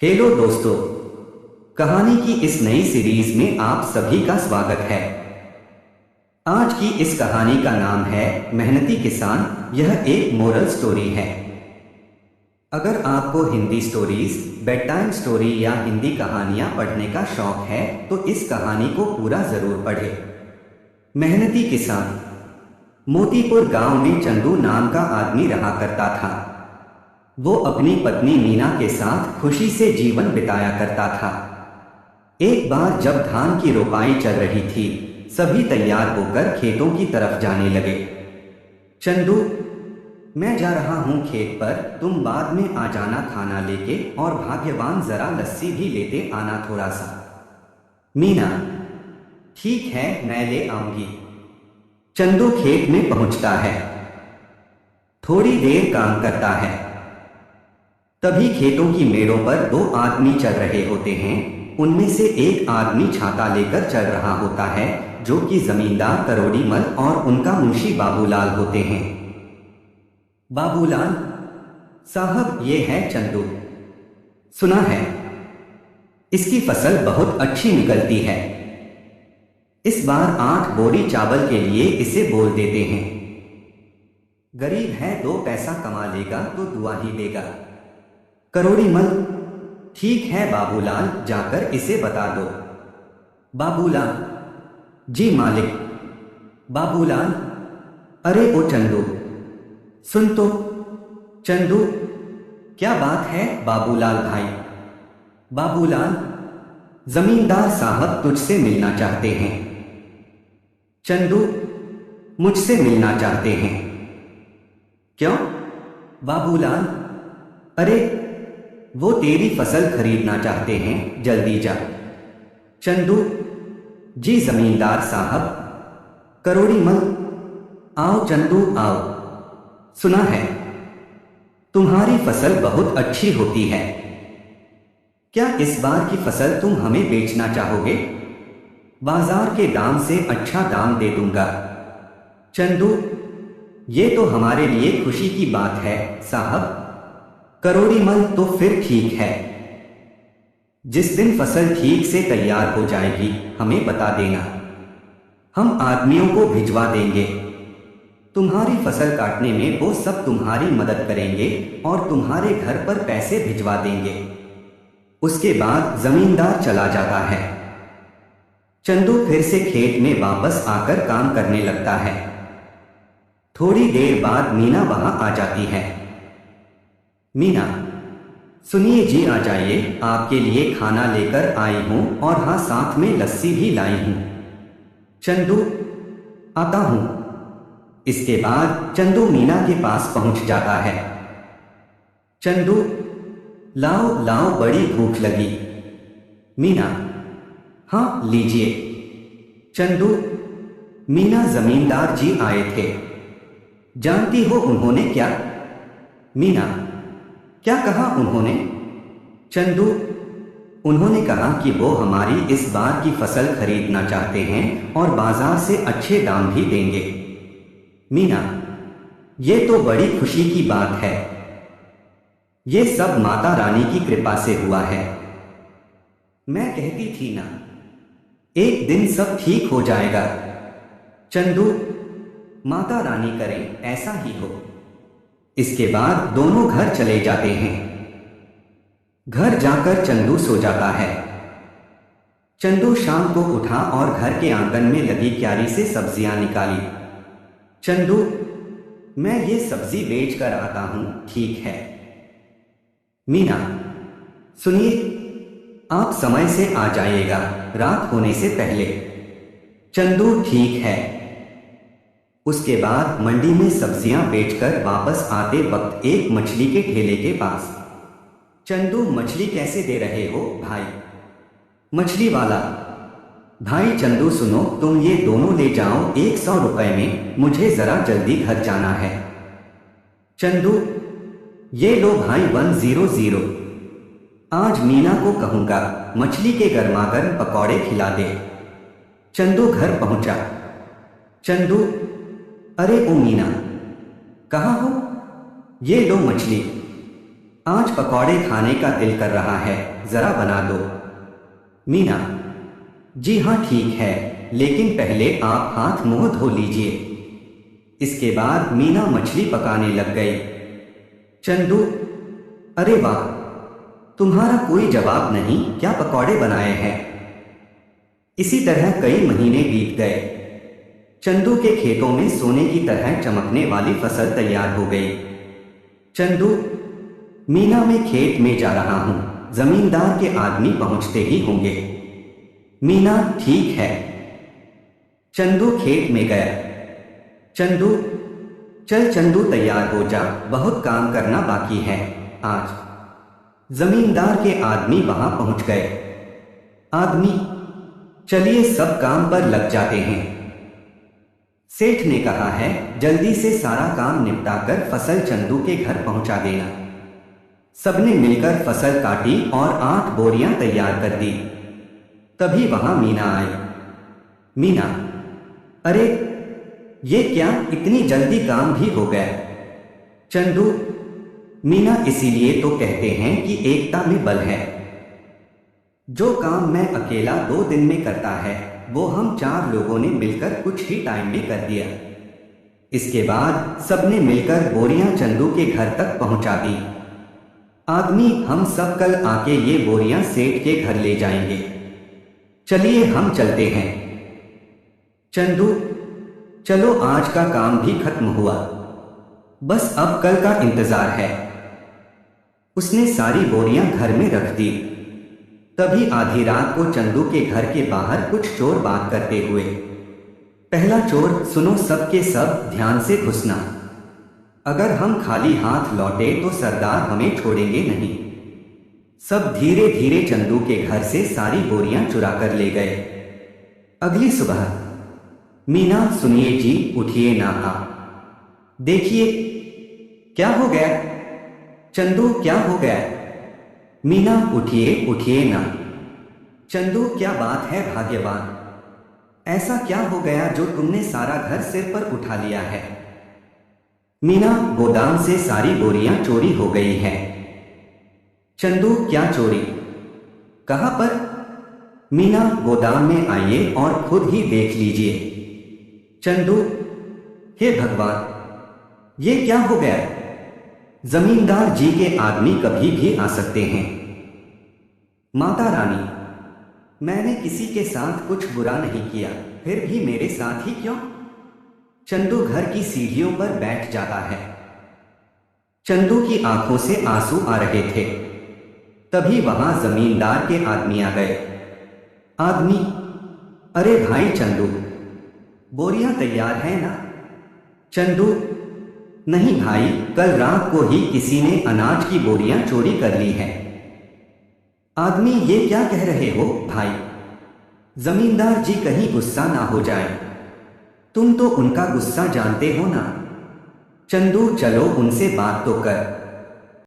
Hello दोस्तों। कहानी की इस नई सीरीज में आप सभी का स्वागत है। आज की इस कहानी का नाम है मेहनती किसान। यह एक मोरल स्टोरी है। अगर आपको Hindi stories, bed time story या हिंदी कहानियां पढ़ने का शौक है तो इस कहानी को पूरा जरूर पढ़ें। मेहनती किसान। मोतीपुर गांव में चंदू नाम का आदमी रहा करता था। वो अपनी पत्नी मीना के साथ खुशी से जीवन बिताया करता था। एक बार जब धान की रोपाई चल रही थी, सभी तैयार होकर खेतों की तरफ जाने लगे। चंदू, मैं जा रहा हूं खेत पर, तुम बाद में आ जाना खाना लेके, और भाग्यवान जरा लस्सी भी लेते आना थोड़ा सा। मीना, ठीक है, मैं ले आऊंगी। चंदू खेत में पहुंचता है। थोड़ी देर काम करता है। तभी खेतों की मेड़ों पर दो आदमी चल रहे होते हैं। उनमें से एक आदमी छाता लेकर चल रहा होता है, जो कि जमींदार करोड़ीमल और उनका मुंशी बाबूलाल होते हैं। बाबूलाल साहब, ये है चंदू। सुना है इसकी फसल बहुत अच्छी निकलती है। इस बार 8 बोरी चावल के लिए इसे बोल देते हैं। गरीब है, 2 पैसा कमा लेगा तो दुआ ही देगा। करोड़ीमल, ठीक है बाबूलाल, जाकर इसे बता दो। बाबूलाल, जी मालिक। बाबूलाल, अरे ओ चंदू, सुन तो। चंदू, क्या बात है बाबूलाल भाई? बाबूलाल, जमींदार साहब तुझसे मिलना चाहते हैं। चंदू, मुझसे मिलना चाहते हैं? क्यों? बाबूलाल, अरे वो तेरी फसल खरीदना चाहते हैं, जल्दी जा। चंदू, जी जमींदार साहब। करोड़ीमल, आओ चंदू आओ। सुना है तुम्हारी फसल बहुत अच्छी होती है। क्या इस बार की फसल तुम हमें बेचना चाहोगे? बाजार के दाम से अच्छा दाम दे दूंगा। चंदू, ये तो हमारे लिए खुशी की बात है साहब। करोड़ीमल, तो फिर ठीक है। जिस दिन फसल ठीक से तैयार हो जाएगी हमें बता देना, हम आदमियों को भिजवा देंगे। तुम्हारी फसल काटने में वो सब तुम्हारी मदद करेंगे और तुम्हारे घर पर पैसे भिजवा देंगे। उसके बाद जमींदार चला जाता है। चंदू फिर से खेत में वापस आकर काम करने लगता है। थोड़ी देर बाद मीना वहां आ जाती है। मीना, सुनिए जी, आ जाइए, आपके लिए खाना लेकर आई हूं, और हाँ, साथ में लस्सी भी लाई हूं। चंदू, आता हूं। इसके बाद चंदू मीना के पास पहुंच जाता है। चंदू, लाओ लाओ, बड़ी भूख लगी। मीना, हाँ लीजिए। चंदू, मीना, जमींदार जी आए थे। जानती हो उन्होंने क्या? मीना, क्या कहा उन्होंने? चंदू, उन्होंने कहा कि वो हमारी इस बार की फसल खरीदना चाहते हैं और बाजार से अच्छे दाम भी देंगे। मीना, ये तो बड़ी खुशी की बात है। ये सब माता रानी की कृपा से हुआ है। मैं कहती थी ना, एक दिन सब ठीक हो जाएगा। चंदू, माता रानी करें ऐसा ही हो। इसके बाद दोनों घर चले जाते हैं। घर जाकर चंदू सो जाता है। चंदू शाम को उठा और घर के आंगन में लगी क्यारी से सब्जियां निकाली। चंदू, मैं ये सब्जी बेच कर आता हूं, ठीक है? मीना, सुनिए, आप समय से आ जाइएगा, रात होने से पहले। चंदू, ठीक है। उसके बाद मंडी में सब्जियां बेचकर वापस आते वक्त एक मछली के ठेले के पास। चंदू, मछली कैसे दे रहे हो भाई? मछली वाला, भाई चंदू सुनो, तुम ये दोनों ले जाओ 100 रुपए में, मुझे जरा जल्दी घर जाना है। चंदू, ये लो भाई 100। आज मीना को कहूंगा मछली के गर्मागर्म पकौड़े खिला दे। चंदू घर पहुंचा। चंदू, अरे ओ मीना, कहाँ हो? ये लो मछली। आज पकौड़े खाने का दिल कर रहा है, जरा बना दो। मीना, जी हाँ ठीक है, लेकिन पहले आप हाथ मुंह धो लीजिए। इसके बाद मीना मछली पकाने लग गई। चंदू, अरे वाह, तुम्हारा कोई जवाब नहीं, क्या पकौड़े बनाए हैं। इसी तरह कई महीने बीत गए। चंदू के खेतों में सोने की तरह चमकने वाली फसल तैयार हो गई। चंदू, मीना, मैं खेत में जा रहा हूं, जमींदार के आदमी पहुंचते ही होंगे। मीना, ठीक है। चंदू खेत में गया। चंदू, चल चंदू, तैयार हो जा, बहुत काम करना बाकी है आज। जमींदार के आदमी वहां पहुंच गए। आदमी, चलिए सब काम पर लग जाते हैं। सेठ ने कहा है, जल्दी से सारा काम निपटाकर फसल चंदू के घर पहुंचा देना। सबने मिलकर फसल काटी और 8 बोरियां तैयार कर दी। तभी वहां मीना आई। मीना, अरे ये क्या, इतनी जल्दी काम भी हो गया। चंदू, मीना, इसीलिए तो कहते हैं कि एकता में बल है। जो काम मैं अकेला 2 दिन में करता है, वो हम 4 लोगों ने मिलकर कुछ ही टाइम में कर दिया। इसके बाद सबने मिलकर बोरियां चंदू के घर तक पहुंचा दी। आदमी, हम सब कल आके ये बोरियां सेठ के घर ले जाएंगे। चलिए हम चलते हैं। चंदू, चलो, आज का काम भी खत्म हुआ, बस अब कल का इंतजार है। उसने सारी बोरियां घर में रख दी। तभी आधी रात को चंदू के घर के बाहर कुछ चोर बात करते हुए। पहला चोर, सुनो सब के सब, ध्यान से घुसना। अगर हम खाली हाथ लौटे तो सरदार हमें छोड़ेंगे नहीं। सब धीरे धीरे चंदू के घर से सारी बोरियां चुरा कर ले गए। अगली सुबह, मीना, सुनिए जी, उठिए ना। देखिए क्या हो गया। चंदू, क्या हो गया। मीना, उठिए उठिए ना। चंदू, क्या बात है भाग्यवान, ऐसा क्या हो गया जो तुमने सारा घर सिर पर उठा लिया है। मीना, गोदाम से सारी बोरियां चोरी हो गई है। चंदू, क्या चोरी, कहां पर। मीना, गोदाम में आइए और खुद ही देख लीजिए। चंदू, हे भगवान, ये क्या हो गया। जमींदार जी के आदमी कभी भी आ सकते हैं। माता रानी, मैंने किसी के साथ कुछ बुरा नहीं किया, फिर भी मेरे साथ ही क्यों। चंदू घर की सीढ़ियों पर बैठ जाता है। चंदू की आंखों से आंसू आ रहे थे। तभी वहां जमींदार के आदमी आ गए। आदमी, अरे भाई चंदू, बोरियां तैयार है ना। चंदू, नहीं भाई, कल रात को ही किसी ने अनाज की बोरियां चोरी कर ली है। आदमी, ये क्या कह रहे हो भाई, जमींदार जी कहीं गुस्सा ना हो जाए, तुम तो उनका गुस्सा जानते हो ना। चंदू, चलो उनसे बात तो कर।